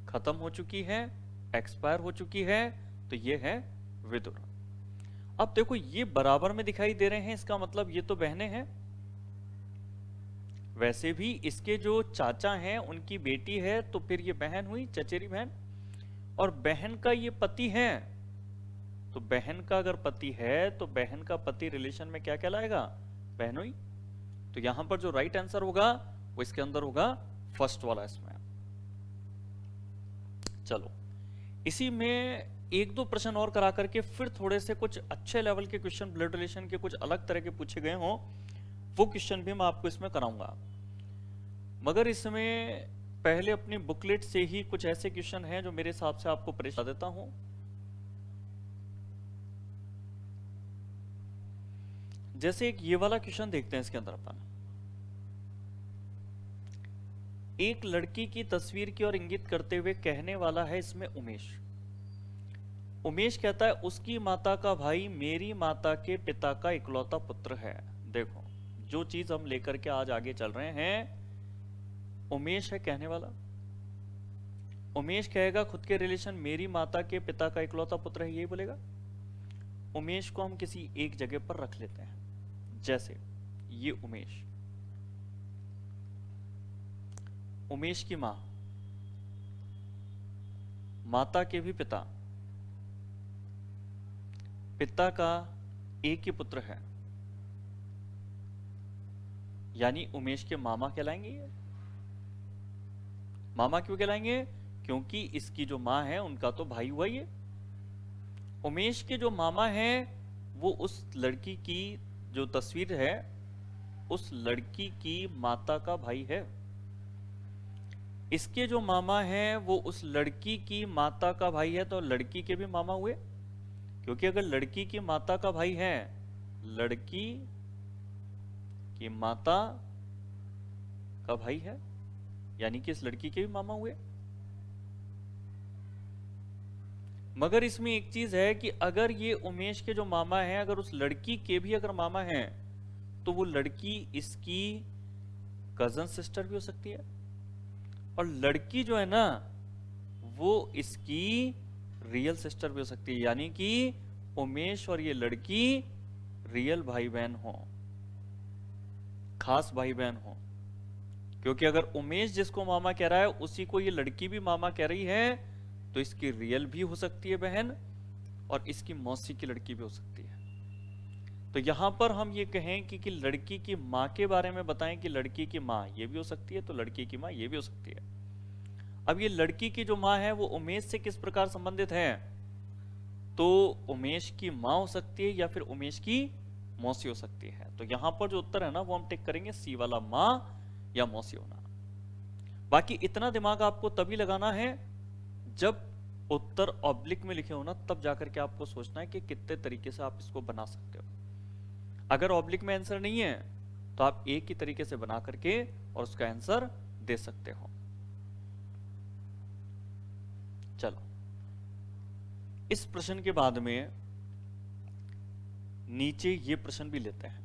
खत्म हो चुकी है, एक्सपायर हो चुकी है, तो यह है विदुर। अब देखो ये बराबर में दिखाई दे रहे हैं, इसका मतलब ये तो बहनें हैं। वैसे भी इसके जो चाचा हैं उनकी बेटी है, तो फिर ये बहन हुई, चचेरी बहन। और बहन का ये पति है, तो बहन का अगर पति है तो बहन का पति रिलेशन में क्या कहलाएगा? बहनोई। तो यहां पर जो राइट आंसर होगा वो इसके अंदर होगा फर्स्ट वाला इसमें। चलो इसी में एक दो प्रश्न और करा करके फिर थोड़े से कुछ अच्छे लेवल के क्वेश्चन ब्लड रिलेशन के कुछ अलग तरह के पूछे गए हों वो क्वेश्चन भी मैं आपको इसमें कराऊंगा। मगर इसमें पहले अपनी बुकलेट से ही कुछ ऐसे क्वेश्चन हैं जो मेरे हिसाब से आपको परेशान देता हूं। जैसे एक ये वाला क्वेश्चन देखते हैं, इसके अंदर अपन एक लड़की की तस्वीर की ओर इंगित करते हुए कहने वाला है इसमें उमेश। उमेश कहता है उसकी माता का भाई मेरी माता के पिता का इकलौता पुत्र है। देखो जो चीज हम लेकर के आज आगे चल रहे हैं, उमेश है कहने वाला। उमेश कहेगा खुद के रिलेशन मेरी माता के पिता का इकलौता पुत्र है, यही बोलेगा। उमेश को हम किसी एक जगह पर रख लेते हैं, जैसे ये उमेश, उमेश की मां, माता के भी पिता, पिता का एक ही पुत्र है, यानी उमेश के मामा कहलाएंगे ये। मामा क्यों कहलाएंगे? क्योंकि इसकी जो मां है उनका तो भाई हुआ ये। उमेश के जो मामा हैं वो उस लड़की की जो तस्वीर है उस लड़की की माता का भाई है। इसके जो मामा हैं वो उस लड़की की माता का भाई है, तो लड़की के भी मामा हुए। क्योंकि अगर लड़की की माता का भाई है, लड़की की माता का भाई है, यानी कि इस लड़की के भी मामा हुए। मगर इसमें एक चीज है कि अगर ये उमेश के जो मामा हैं अगर उस लड़की के भी अगर मामा हैं तो वो लड़की इसकी कजन सिस्टर भी हो सकती है, और लड़की जो है ना वो इसकी रियल सिस्टर भी हो सकती है, यानी कि उमेश और ये लड़की रियल भाई बहन हो, खास भाई बहन हो। क्योंकि अगर उमेश जिसको मामा कह रहा है उसी को ये लड़की भी मामा कह रही है, तो इसकी रियल भी हो सकती है बहन और इसकी मौसी की लड़की भी हो सकती है। तो यहां पर हम ये कहें कि लड़की की मां के बारे में बताएं कि लड़की की मां ये भी हो सकती है, तो लड़की की मां ये भी हो सकती है। अब ये लड़की की जो मां है वो उमेश से किस प्रकार संबंधित है? तो उमेश की मां हो सकती है या फिर उमेश की मौसी हो सकती है। तो यहां पर जो उत्तर है ना वो हम टिक करेंगे सी वाला, मां या मौसी होना। बाकी इतना दिमाग आपको तभी लगाना है जब उत्तर ऑब्लिक में लिखे हो ना, तब जाकर के आपको सोचना है कि कितने तरीके से आप इसको बना सकते हो। अगर ऑब्लिक में आंसर नहीं है तो आप एक ही तरीके से बना करके और उसका आंसर दे सकते हो। चलो इस प्रश्न के बाद में नीचे ये प्रश्न भी लेते हैं।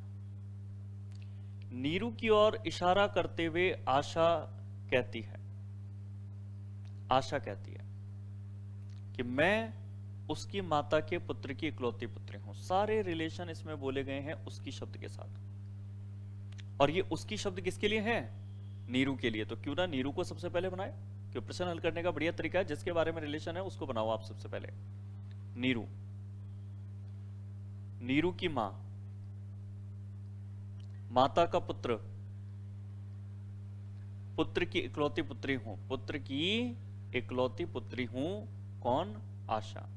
नीरू की ओर इशारा करते हुए आशा कहती है कि मैं उसकी माता के पुत्र की इकलौती पुत्री हूं। सारे रिलेशन इसमें बोले गए हैं उसकी शब्द के साथ, और ये उसकी शब्द किसके लिए है? नीरू के लिए। तो क्यों ना नीरू को सबसे पहले बनाए, क्यों प्रश्न हल करने का बढ़िया तरीका है जिसके बारे में रिलेशन है उसको बनाओ आप सबसे पहले। नीरू, नीरू की मां, माता का पुत्र, पुत्र की इकलौती पुत्री हूं, पुत्र की इकलौती पुत्री हूं। कौन? आशा।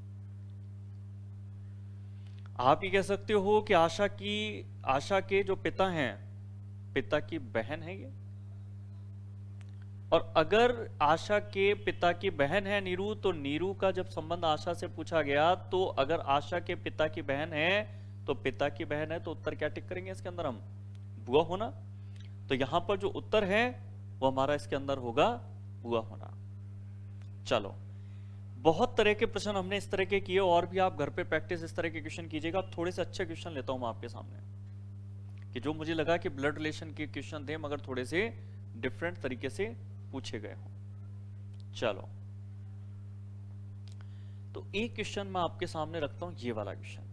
आप ये कह सकते हो कि आशा के जो पिता हैं, पिता की बहन है ये। और अगर आशा के पिता की बहन है नीरू, तो नीरू का जब संबंध आशा से पूछा गया तो अगर आशा के पिता की बहन है तो पिता की बहन है, तो उत्तर क्या टिक करेंगे इसके अंदर हम? बुआ होना। तो यहां पर जो उत्तर है वो हमारा इसके अंदर होगा बुआ होना। चलो बहुत तरह के प्रश्न हमने इस तरह के किए, और भी आप घर पे प्रैक्टिस इस तरह के क्वेश्चन कीजिएगा। थोड़े से अच्छे क्वेश्चन लेता हूं मैं आपके सामने कि जो मुझे लगा कि ब्लड रिलेशन के क्वेश्चन थे मगर थोड़े से डिफरेंट तरीके से पूछे गए हों। चलो तो एक क्वेश्चन मैं आपके सामने रखता हूं, ये वाला क्वेश्चन।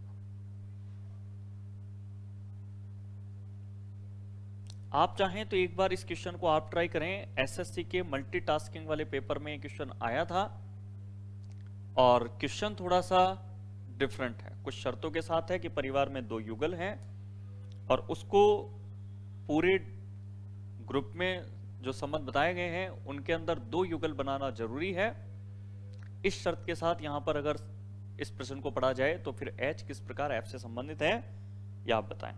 आप चाहें तो एक बार इस क्वेश्चन को आप ट्राई करें। एसएससी के मल्टीटास्किंग वाले पेपर में क्वेश्चन आया था और क्वेश्चन थोड़ा सा डिफरेंट है, कुछ शर्तों के साथ है कि परिवार में 2 युगल हैं और उसको पूरे ग्रुप में जो संबंध बताए गए हैं उनके अंदर 2 युगल बनाना जरूरी है। इस शर्त के साथ यहां पर अगर इस प्रश्न को पढ़ा जाए तो फिर H किस प्रकार F से संबंधित है ये आप बताएं।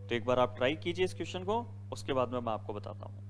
तो एक बार आप ट्राई कीजिए इस क्वेश्चन को, उसके बाद में मैं आपको बताता हूं।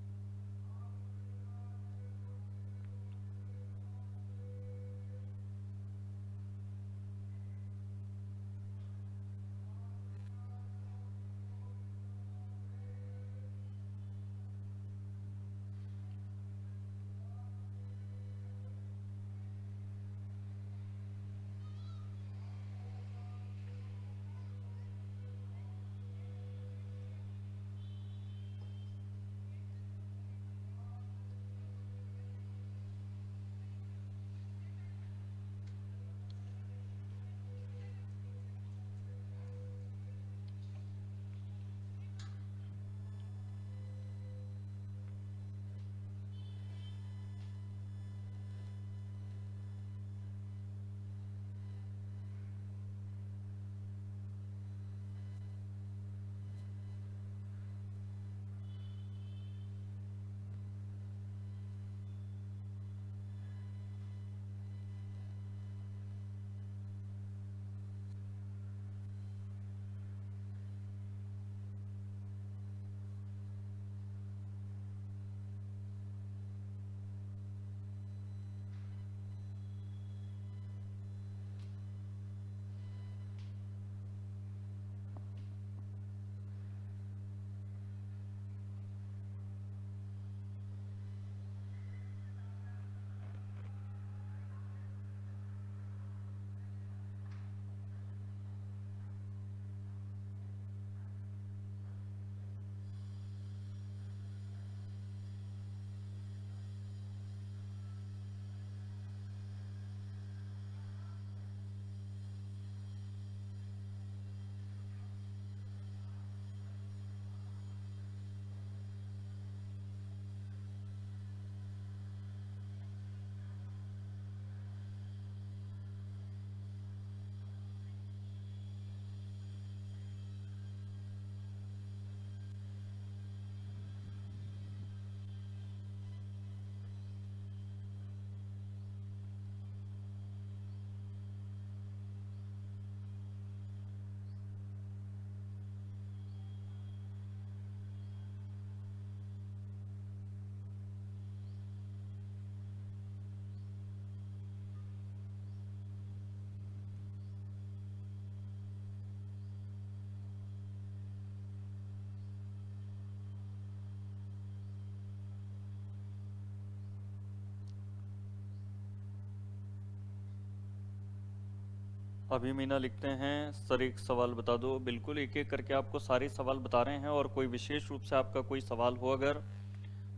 अभी मीना लिखते हैं सर एक सवाल बता दो। बिल्कुल एक एक करके आपको सारे सवाल बता रहे हैं, और कोई विशेष रूप से आपका कोई सवाल हो अगर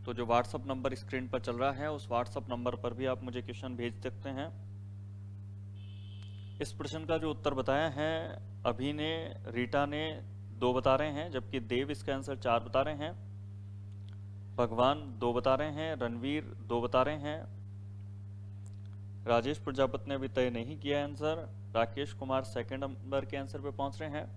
तो जो व्हाट्सअप नंबर स्क्रीन पर चल रहा है उस व्हाट्सअप नंबर पर भी आप मुझे क्वेश्चन भेज सकते हैं। इस प्रश्न का जो उत्तर बताया है अभी ने, रीटा ने 2 बता रहे हैं, जबकि देव इसका आंसर 4 बता रहे हैं, भगवान 2 बता रहे हैं, रणवीर 2 बता रहे हैं, राजेश प्रजापति ने अभी तय नहीं किया answer, Rakesh Kumar second number के आंसर पे पहुंच रहे हैं।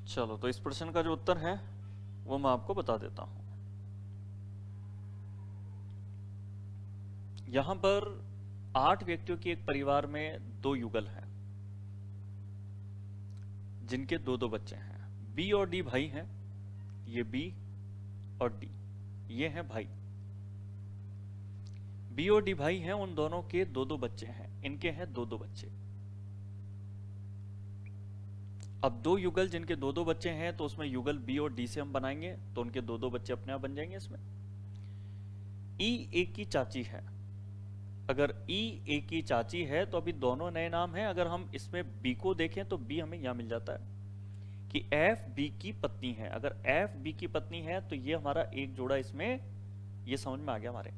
चलो तो इस प्रश्न का जो उत्तर है वो मैं आपको बता देता हूं। यहां पर 8 व्यक्तियों के एक परिवार में 2 युगल हैं जिनके 2-2 बच्चे हैं। बी और डी भाई हैं, ये बी और डी ये हैं भाई। बी और डी भाई हैं, उन दोनों के 2-2 बच्चे हैं, इनके हैं 2-2 बच्चे। अब 2 युगल जिनके 2-2 बच्चे हैं तो उसमें युगल बी और डी से हम बनाएंगे तो उनके 2-2 बच्चे अपने आप बन जाएंगे। इसमें ई एक की चाची है, अगर ई ए की चाची है तो अभी दोनों नए नाम हैं। अगर हम इसमें बी को देखें तो बी हमें यहां मिल जाता है कि एफ बी की पत्नी है। अगर एफ बी की पत्नी है तो ये हमारा एक जोड़ा इसमें ये समझ में आ गया हमारे,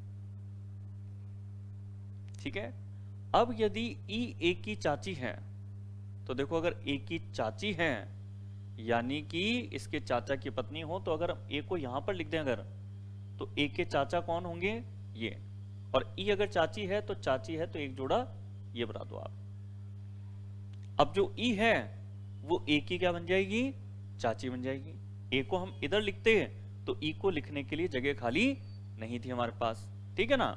ठीक है। अब यदि ई ए की चाची है, तो देखो अगर ए की चाची है यानी कि इसके चाचा की पत्नी हो, तो अगर ए को यहां पर लिख दें अगर, तो ए के चाचा कौन होंगे, ये। और ई अगर चाची है तो चाची है तो एक जोड़ा ये बना दो आप। अब जो ई है वो ए की क्या बन जाएगी, चाची बन जाएगी। ए को हम इधर लिखते तो ई को लिखने के लिए जगह खाली नहीं थी हमारे पास, ठीक है ना।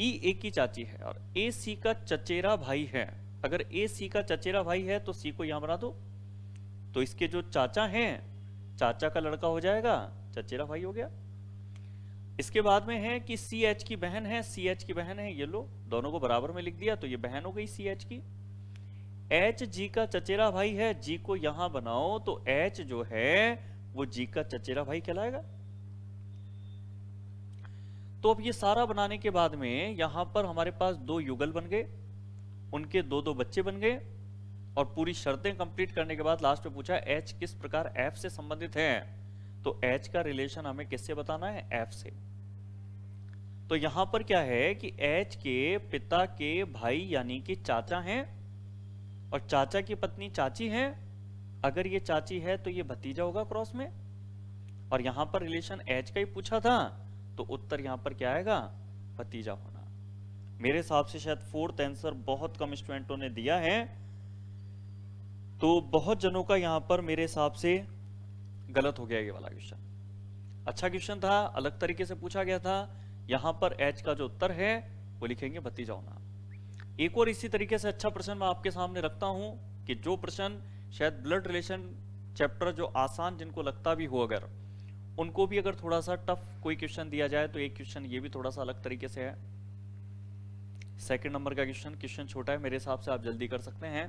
ई ए की चाची है और ए सी का चचेरा भाई है। अगर ए सी का चचेरा भाई है तो सी को यहां बना दो, तो इसके जो चाचा हैं, चाचा का लड़का हो जाएगा, चचेरा भाई हो गया। इसके बाद में है कि सी एच की बहन है, सी एच की बहन है, ये लो दोनों को बराबर में लिख दिया तो ये बहन हो गई सी एच की। एच जी का चचेरा भाई है, जी को यहां बनाओ तो एच जो है वो जी का चचेरा भाई कहलाएगा। तो अब ये सारा बनाने के बाद में यहां पर हमारे पास दो युगल बन गए, उनके दो दो बच्चे बन गए, और पूरी शर्तें कंप्लीट करने के बाद लास्ट में पूछा एच किस प्रकार एफ से संबंधित है, तो एच का रिलेशन हमें किससे बताना है, एफ से। तो यहां पर क्या है कि एच के पिता के भाई यानी कि चाचा हैं, और चाचा की पत्नी चाची है। अगर ये चाची है तो ये भतीजा होगा क्रॉस में, और यहां पर रिलेशन एच का ही पूछा था तो उत्तर यहां पर क्या आएगा, भतीजा होना। मेरे हिसाब से शायद फोर्थ आंसर बहुत कम स्टूडेंटों ने दिया है, तो बहुत जनों का यहां पर मेरे हिसाब से गलत हो गया ये वाला क्वेश्चन। अच्छा क्वेश्चन था, अलग तरीके से पूछा गया था। यहां पर एच का जो उत्तर है वो लिखेंगे भतीजा होना। एक और इसी तरीके से अच्छा प्रश्न मैं आपके सामने रखता हूं कि जो प्रश्न शायद ब्लड रिलेशन चैप्टर जो आसान जिनको लगता भी हो, अगर उनको भी अगर थोड़ा सा टफ कोई क्वेश्चन दिया जाए तो एक क्वेश्चन ये भी थोड़ा सा अलग तरीके से है। सेकंड नंबर का क्वेश्चन छोटा है मेरे हिसाब से, आप जल्दी कर सकते हैं।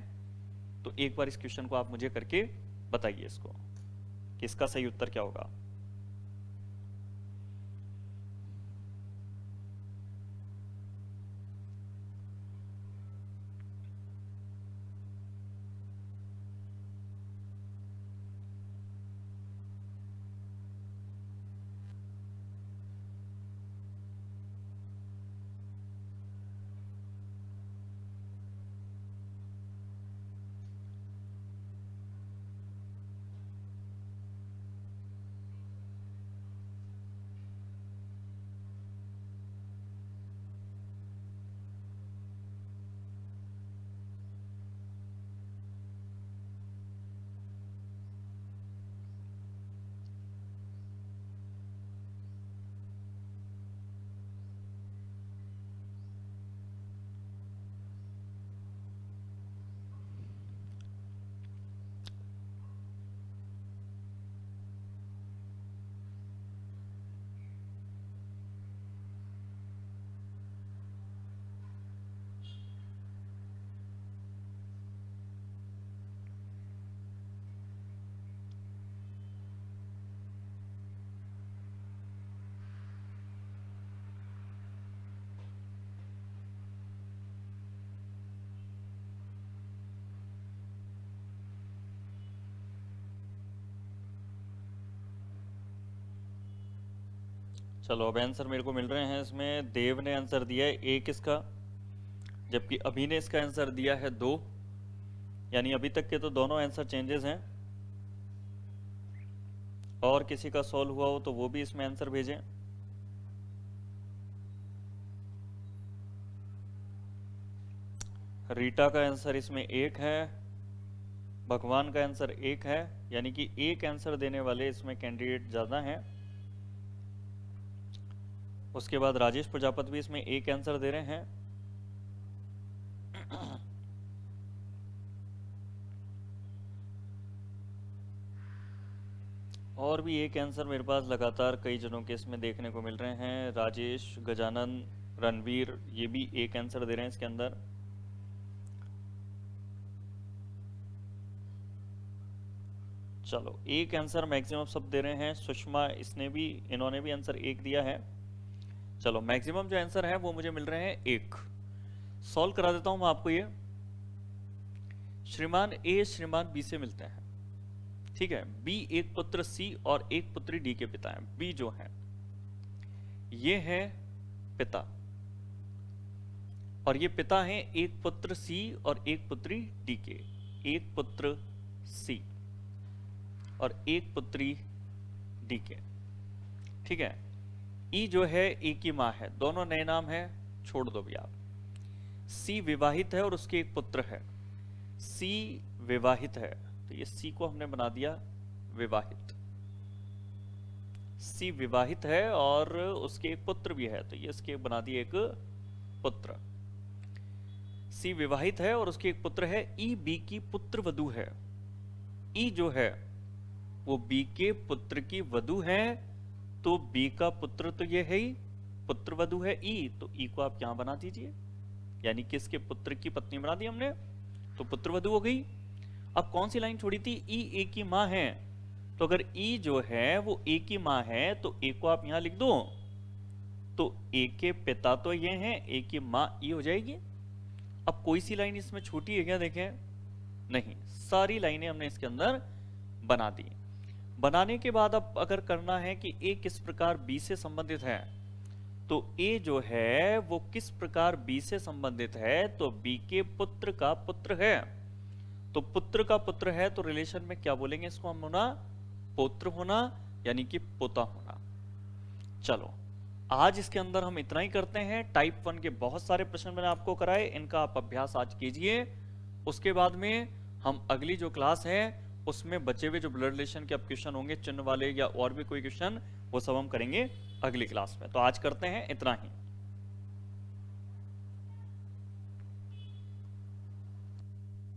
तो एक बार इस क्वेश्चन को आप मुझे करके बताइए इसको कि इसका सही उत्तर क्या होगा। चलो अब आंसर मेरे को मिल रहे हैं। इसमें देव ने आंसर दिया है एक इसका, जबकि अभी ने इसका आंसर दिया है 2, यानी अभी तक के तो दोनों आंसर चेंजेस हैं। और किसी का सॉल्व हुआ हो तो वो भी इसमें आंसर भेजें। रीटा का आंसर इसमें 1 है, भगवान का आंसर 1 है, यानी कि एक आंसर देने वाले इसमें कैंडिडेट ज़्यादा हैं। उसके बाद राजेश प्रजापति भी इसमें 1 आंसर दे रहे हैं। और भी 1 आंसर मेरे पास लगातार कई जनों के इसमें देखने को मिल रहे हैं। राजेश, गजानन, रणवीर, ये भी 1 आंसर दे रहे हैं इसके अंदर। चलो 1 आंसर मैक्सिमम सब दे रहे हैं। सुषमा इन्होंने भी आंसर 1 दिया है। चलो मैक्सिमम जो आंसर है वो मुझे मिल रहे हैं 1। सॉल्व करा देता हूं मैं आपको ये। श्रीमान ए श्रीमान बी से मिलते हैं, ठीक है। बी एक पुत्र सी और एक पुत्री डी के पिता हैं। बी जो है ये है पिता, और ये पिता हैं, एक पुत्र सी और एक पुत्री डी के। एक पुत्र सी और एक पुत्री डी के। ठीक है। ई जो है ए की माँ है, दोनों नए नाम है, छोड़ दो भी आप। सी विवाहित है और उसके एक पुत्र है। सी विवाहित है, तो ये सी को हमने बना दिया विवाहित। सी विवाहित है और उसके एक पुत्र भी है, तो ये इसके बना दिए एक पुत्र। सी विवाहित है और उसके एक पुत्र है। ई बी की पुत्र वधू है। ई जो है वो बी के पुत्र की वधू है, तो बी का पुत्र तो ये है ही, पुत्र वधू है ई, तो ई को आप यहां बना दीजिए, यानी कि इसके पुत्र की पत्नी बना दी हमने, तो पुत्र वधू हो गई। अब कौन सी लाइन छोड़ी थी? ई ए की मां है, तो अगर ई जो है वो ए की मां है तो ए को आप यहां लिख दो, तो ए के पिता तो ये हैं, ए की मां ई हो जाएगी। अब कोई सी लाइन इसमें छोटी है क्या? देखें, नहीं, सारी लाइनें हमने इसके अंदर बना दी। बनाने के बाद अब अगर करना है कि ए किस प्रकार बी से संबंधित है, तो ए जो है वो किस प्रकार बी से संबंधित है, तो बी के पुत्र का पुत्र है। तो पुत्र का पुत्र है तो रिलेशन में क्या बोलेंगे इसको हम? होना पुत्र होना, यानी कि पोता होना। चलो, आज इसके अंदर हम इतना ही करते हैं। टाइप 1 के बहुत सारे प्रश्न मैंने आपको कराए, इनका आप अभ्यास आज कीजिए। उसके बाद में हम अगली जो क्लास है उसमें बचे हुए जो ब्लड रिलेशन के अब क्वेश्चन होंगे, चिन्ह वाले या और भी कोई क्वेश्चन, वो सब हम करेंगे अगली क्लास में। तो आज करते हैं इतना ही।